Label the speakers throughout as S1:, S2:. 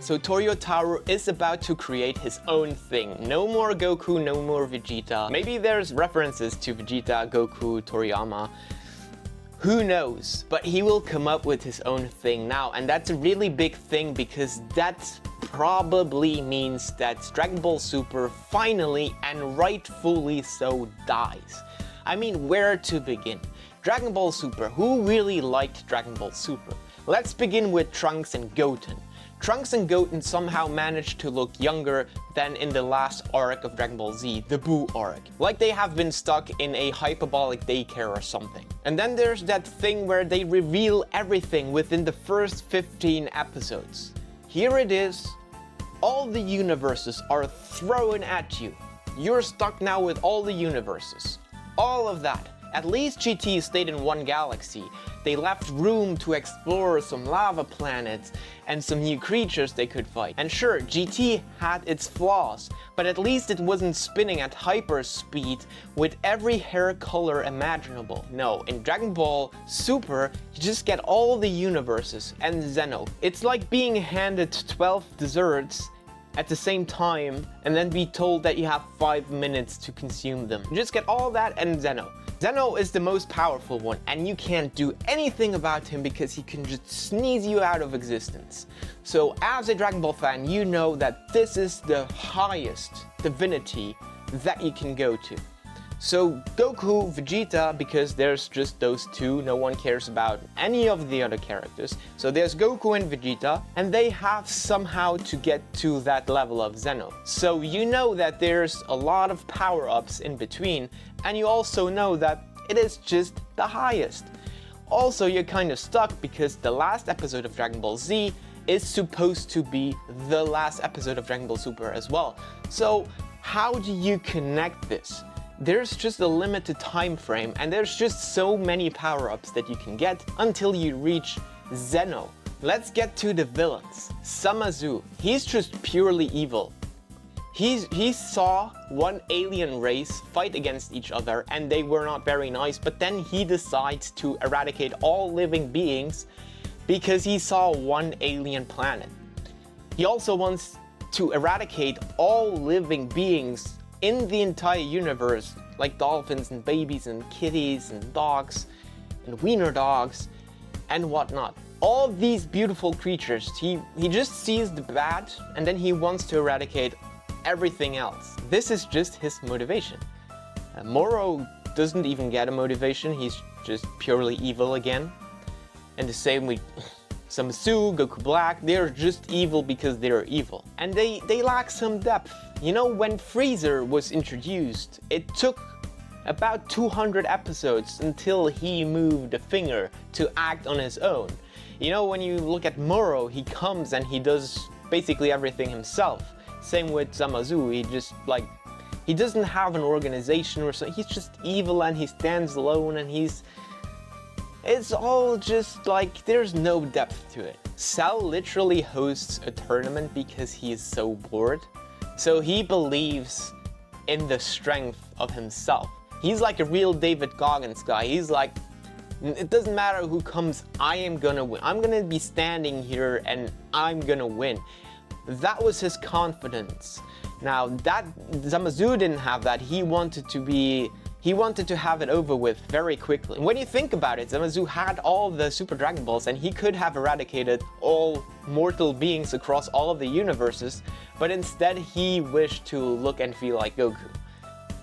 S1: So Toyotaru is about to create his own thing. No more Goku, no more Vegeta. Maybe there's references to Vegeta, Goku, Toriyama. Who knows? But he will come up with his own thing now, and that's a really big thing because that probably means that Dragon Ball Super finally and rightfully so dies. I mean, where to begin? Dragon Ball Super. Who really liked Dragon Ball Super? Let's begin with Trunks and Goten. Trunks and Goten somehow managed to look younger than in the last arc of Dragon Ball Z, the Buu arc. Like they have been stuck in a hyperbolic daycare or something. And then there's that thing where they reveal everything within the first 15 episodes. Here it is. All the universes are thrown at you. You're stuck now with all the universes. All of that. At least GT stayed in one galaxy. They left room to explore some lava planets and some new creatures they could fight. And sure, GT had its flaws, but at least it wasn't spinning at hyper speed with every hair color imaginable. No, in Dragon Ball Super, you just get all the universes and Zeno. It's like being handed 12 desserts at the same time and then be told that you have 5 minutes to consume them. You just get all that and Zeno. Zeno is the most powerful one, and you can't do anything about him because he can just sneeze you out of existence. So as a Dragon Ball fan, you know that this is the highest divinity that you can go to. So Goku, Vegeta, because there's just those two, no one cares about any of the other characters. So there's Goku and Vegeta, and they have somehow to get to that level of Zeno. So you know that there's a lot of power-ups in between, and you also know that it is just the highest. Also, you're kind of stuck because the last episode of Dragon Ball Z is supposed to be the last episode of Dragon Ball Super as well. So how do you connect this? There's just a limited time frame, and there's just so many power-ups that you can get until you reach Zeno. Let's get to the villains. Zamasu, he's just purely evil. He saw one alien race fight against each other and they were not very nice, but then he decides to eradicate all living beings because he saw one alien planet. He also wants to eradicate all living beings in the entire universe, like dolphins and babies and kitties and dogs and wiener dogs and whatnot. All these beautiful creatures, he just sees the bad and then he wants to eradicate everything else. This is just his motivation. Moro doesn't even get a motivation, he's just purely evil again. And the same with Zamasu, Goku Black, they're just evil because they're evil. And they lack some depth. You know, when Freezer was introduced, it took about 200 episodes until he moved a finger to act on his own. You know, when you look at Moro, he comes and he does basically everything himself. Same with Zamasu, he doesn't have an organization or something, he's just evil and he stands alone and it's all just like, there's no depth to it. Cell literally hosts a tournament because he is so bored. So he believes in the strength of himself. He's like a real David Goggins guy. He's like, it doesn't matter who comes, I am gonna win. I'm gonna be standing here and I'm gonna win. That was his confidence. Now that Zamasu didn't have that, he wanted to have it over with very quickly. And when you think about it, Zamasu had all the Super Dragon Balls and he could have eradicated all mortal beings across all of the universes, but instead he wished to look and feel like Goku.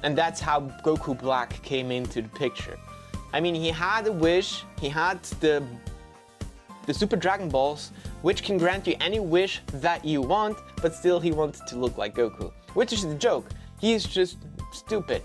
S1: And that's how Goku Black came into the picture. I mean, he had a wish, he had the Super Dragon Balls, which can grant you any wish that you want, but still he wanted to look like Goku. Which is the joke. He's just stupid.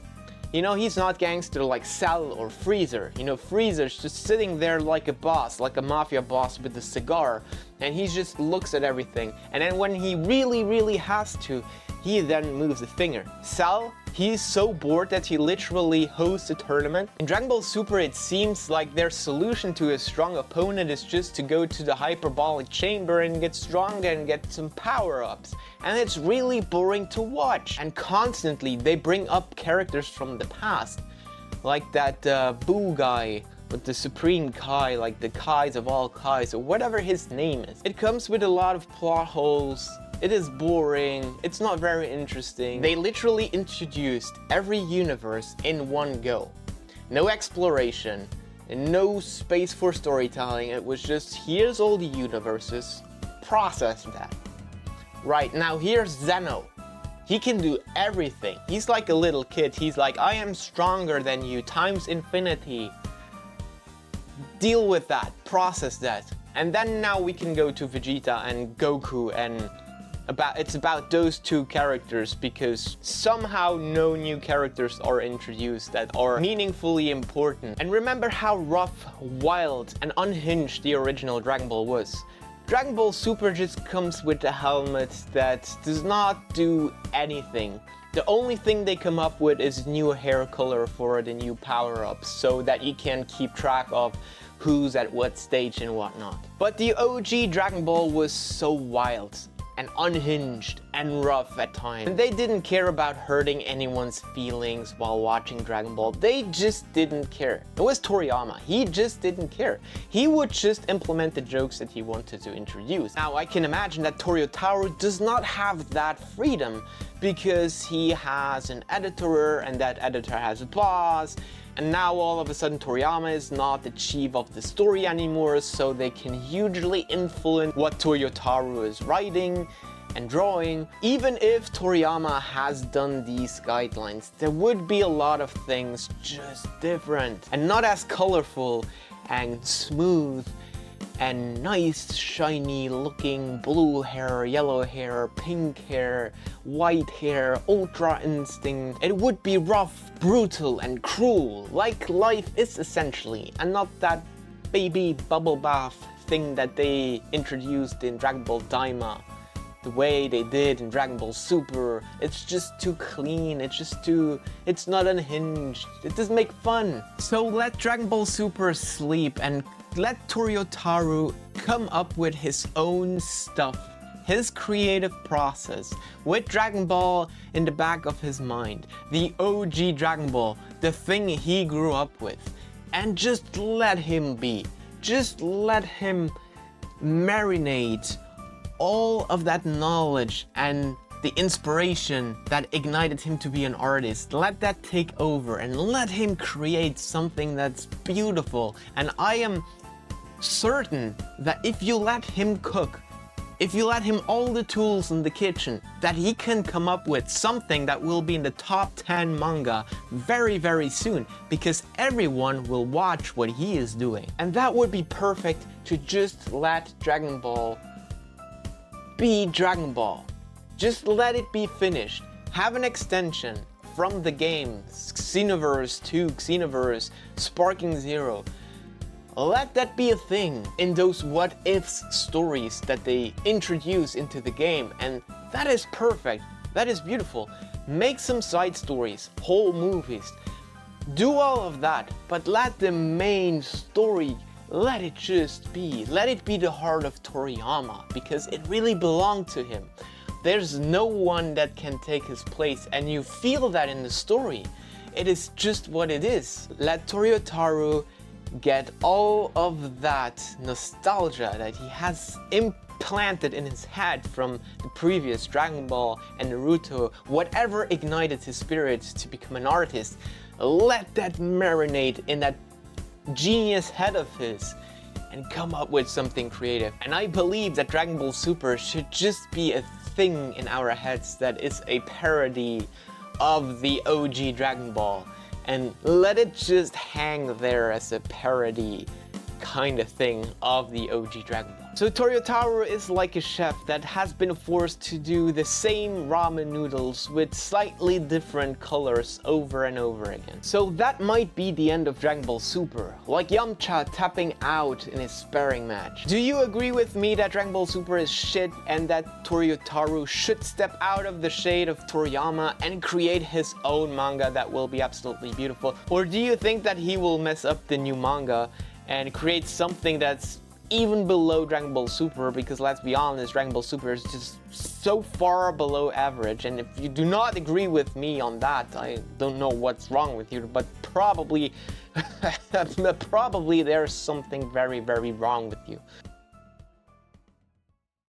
S1: You know, he's not gangster like Cell or Freezer. You know, Freezer's just sitting there like a boss, like a mafia boss with a cigar, and he just looks at everything. And then when he really has to, he then moves a finger. Cell, he's so bored that he literally hosts a tournament. In Dragon Ball Super, it seems like their solution to a strong opponent is just to go to the hyperbolic chamber and get stronger and get some power-ups. And it's really boring to watch. And constantly they bring up characters from the past. Like that Boo guy, with the Supreme Kai, like the Kais of all Kais, or whatever his name is. It comes with a lot of plot holes. It is boring. It's not very interesting. They literally introduced every universe in one go. No exploration, and no space for storytelling. It was just, here's all the universes, process that. Right, now here's Zeno. He can do everything. He's like a little kid. He's like, I am stronger than you times infinity. Deal with that, process that. And then now we can go to Vegeta and Goku, and it's about those two characters, because somehow no new characters are introduced that are meaningfully important. And remember how rough, wild, and unhinged the original Dragon Ball was. Dragon Ball Super just comes with a helmet that does not do anything. The only thing they come up with is new hair color for the new power-ups, so that you can keep track of who's at what stage and whatnot. But the OG Dragon Ball was so wild and unhinged and rough at times. And they didn't care about hurting anyone's feelings while watching Dragon Ball. They just didn't care. It was Toriyama. He just didn't care. He would just implement the jokes that he wanted to introduce. Now, I can imagine that Toyotaru does not have that freedom, because he has an editor, and that editor has a boss. And now all of a sudden Toriyama is not the chief of the story anymore, so they can hugely influence what Toyotaru is writing and drawing. Even if Toriyama has done these guidelines, there would be a lot of things just different and not as colorful and smooth and nice, shiny looking blue hair, yellow hair, pink hair, white hair, ultra instinct. It would be rough, brutal, and cruel, like life is essentially, and not that baby bubble bath thing that they introduced in Dragon Ball Daima. The way they did in Dragon Ball Super, it's just too clean, it's not unhinged, it doesn't make fun. So let Dragon Ball Super sleep and let Toyotaru come up with his own stuff, his creative process, with Dragon Ball in the back of his mind, the OG Dragon Ball, the thing he grew up with, and just let him be. Just let him marinate all of that knowledge and the inspiration that ignited him to be an artist. Let that take over and let him create something that's beautiful. And I am certain that if you let him cook, if you let him all the tools in the kitchen, that he can come up with something that will be in the top 10 manga very, very soon, because everyone will watch what he is doing. And that would be perfect to just let Dragon Ball be Dragon Ball. Just let it be finished. Have an extension from the game, Xenoverse 2, Xenoverse, Sparking Zero. Let that be a thing in those what-ifs stories that they introduce into the game, and that is perfect, that is beautiful. Make some side stories, whole movies, do all of that, but let the main story, let it just be. Let it be the heart of Toriyama, because it really belonged to him. There's no one that can take his place, and you feel that in the story. It is just what it is. Let Toyotaru get all of that nostalgia that he has implanted in his head from the previous Dragon Ball and Naruto, whatever ignited his spirit to become an artist. Let that marinate in that genius head of his and come up with something creative. And I believe that Dragon Ball Super should just be a thing in our heads that is a parody of the OG Dragon Ball, and let it just hang there as a parody kind of thing of the OG Dragon Ball. So Toyotaru is like a chef that has been forced to do the same ramen noodles with slightly different colors over and over again. So that might be the end of Dragon Ball Super, like Yamcha tapping out in his sparring match. Do you agree with me that Dragon Ball Super is shit and that Toyotaru should step out of the shade of Toriyama and create his own manga that will be absolutely beautiful? Or do you think that he will mess up the new manga and create something that's even below Dragon Ball Super, because let's be honest, Dragon Ball Super is just so far below average, and if you do not agree with me on that, I don't know what's wrong with you, but probably, probably there's something very, very wrong with you.